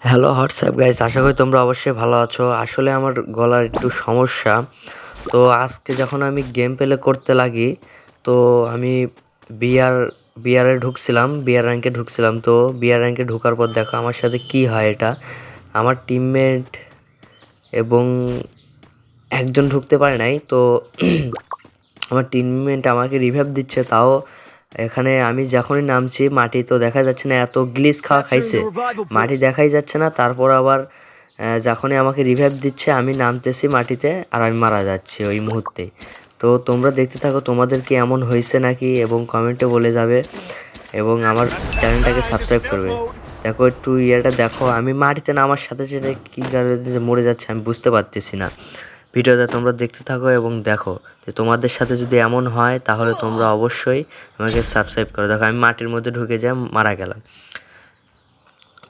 Hello WhatsApp guys, আশা করি তোমরা অবশ্যই ভালো আছো। আসলে আমার গলার একটু সমস্যা। তো আজকে যখন আমি গেম প্লে করতে লাগি, তো আমি বিআর বিআরে ঢুকছিলাম, বিআর র্যাঙ্কে ঢুকছিলাম। তো বিআর র্যাঙ্কে ঢোকার পর দেখো আমার সাথে কি হয়। এটা আমার টিমমেট এবং একজন ঢুকতে পারে নাই। তো আমার টিমমেট আমাকে রিভাইভ দিচ্ছে, তাও এখানে আমি যখনই নামছি মাটি তো দেখা যাচ্ছে না, এত গ্লিচ খাইছে, মাটি দেখাই যাচ্ছে না। তারপর আবার যখনই আমাকে রিভাইভ দিচ্ছে আমি নামতেছি মাটিতে আর আমি মারা যাচ্ছি ওই মুহূর্তে। তো তোমরা দেখতে থাকো, তোমাদের কি এমন হয়েছে নাকি, এবং কমেন্টে বলে যাবে, এবং আমার চ্যানেলটাকে সাবস্ক্রাইব করবে। দেখো একটু ইয়েটা দেখো, আমি মাটিতে নামার সাথে সাথে কী কারণে যে মরে যাচ্ছে আমি বুঝতে পারতেছি না। ভিডিওটা তোমরা দেখতে থাকো এবং দেখো যে তোমাদের সাথে যদি এমন হয় তাহলে তোমরা অবশ্যই আমাকে সাবস্ক্রাইব করো। দেখো আমি মাটির মধ্যে ঢুকে যাই, মারা গেলাম।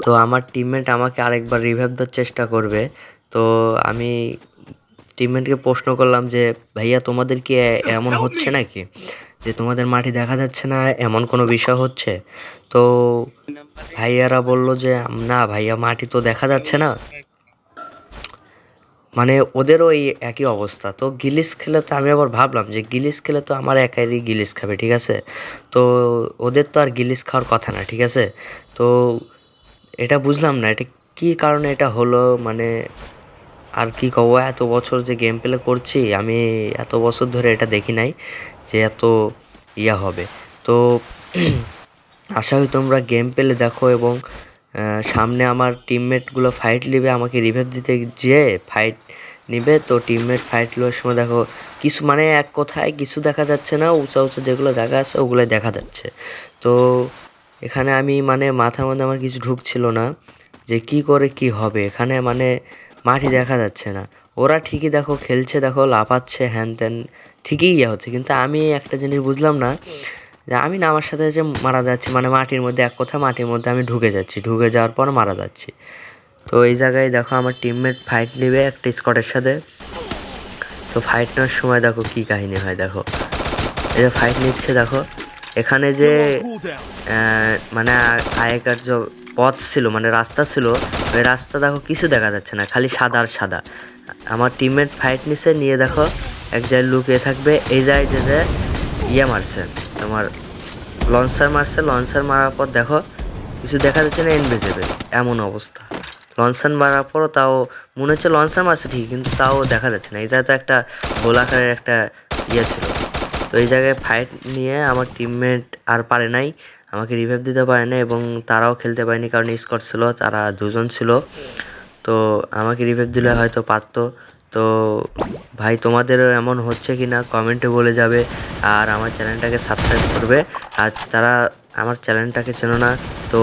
তো আমার টিমমেট আমাকে আরেকবার রিভাইভ দেওয়ার চেষ্টা করবে। তো আমি টিমমেটকে প্রশ্ন করলাম যে ভাইয়া তোমাদের কি এমন হচ্ছে নাকি, যে তোমাদের মাটি দেখা যাচ্ছে না, এমন কোনো বিষয় হচ্ছে? তো ভাইয়ারা বলল যে না ভাইয়া, মাটি তো দেখা যাচ্ছে না। মানে ওদেরও এই একই অবস্থা। তো গিলিস খেলে তো আমি আবার ভাবলাম যে গিলিস খেলে তো আমার একারই গিলিস খাবে, ঠিক আছে। তো ওদের তো আর গিলিস খাওয়ার কথা না, ঠিক আছে। তো এটা বুঝলাম না এটা কী কারণে এটা হলো। মানে আর কি কব, এত বছর যে গেম প্লে করছি আমি, এত বছর ধরে এটা দেখি নাই যে এত ইয়া হবে। তো আশা করি তোমরা গেম প্লে দেখো, এবং সামনে আমার টিমমেটগুলো ফাইট নেবে, আমাকে রিভাইভ দিতে যেয়ে ফাইট নিবে। তো টিমমেট ফাইট নেওয়ার সময় দেখো কিছু, মানে এক কথায় কিছু দেখা যাচ্ছে না, উঁচা উঁচা যেগুলো জায়গা আছে ওগুলোই দেখা যাচ্ছে। তো এখানে আমি মানে মাথার মধ্যে আমার কিছু ঢুকছিল না যে কি করে কি হবে এখানে, মানে মাঠই দেখা যাচ্ছে না। ওরা ঠিকই দেখো খেলছে, দেখো লাফাচ্ছে হ্যান ত্যান, ঠিকই ইয়ে হচ্ছে, কিন্তু আমি একটা জিনিস বুঝলাম না যে আমি না, আমার সাথে যে মারা যাচ্ছি, মানে মাটির মধ্যে, এক কথা মাটির মধ্যে আমি ঢুকে যাচ্ছি, ঢুকে যাওয়ার পর মারা যাচ্ছি। তো এই জায়গায় দেখো আমার টিমমেট ফাইট নেবে একটা স্কোয়াডের সাথে। তো ফাইট নেওয়ার সময় দেখো কি কাহিনী হয়, দেখো এই যে ফাইট নিচ্ছে, দেখো এখানে যে মানে আগেকার যে পথ ছিল, মানে রাস্তা ছিল, ওই রাস্তা দেখো কিছু দেখা যাচ্ছে না, খালি সাদা আর সাদা। আমার টিমমেট ফাইট নিছে, নিয়ে দেখো এক জায়গায় লুকিয়ে থাকবে, এই জায়গায় যে ইয়ে মারছে তোমার, লঞ্চার মারছে। লঞ্চার মারার পর দেখো কিছু দেখা যাচ্ছে না, ইনভিজিবল এমন অবস্থা। লঞ্চার মারার পরও তাও মনে হচ্ছে লঞ্চার মারছে ঠিক, কিন্তু তাও দেখা যাচ্ছে না। এই জায়গায় তো একটা গোলাকারের একটা ইয়ে ছিল। তো এই জায়গায় ফাইট নিয়ে আমার টিমমেট আর পারে নাই, আমাকে রিভাইভ দিতে পারে না, এবং তারাও খেলতে পারেনি কারণ স্কোয়াড ছিল, তারা দুজন ছিল। তো আমাকে রিভাইভ দিলে হয়তো পারতো। তো ভাই তোমাদেরও এমন হচ্ছে কি না কমেন্টে বলে যাবে, আর আমার চ্যানেলটাকে সাবস্ক্রাইব করবে। আর তারা আমার চ্যানেলটাকে চেনো না, তো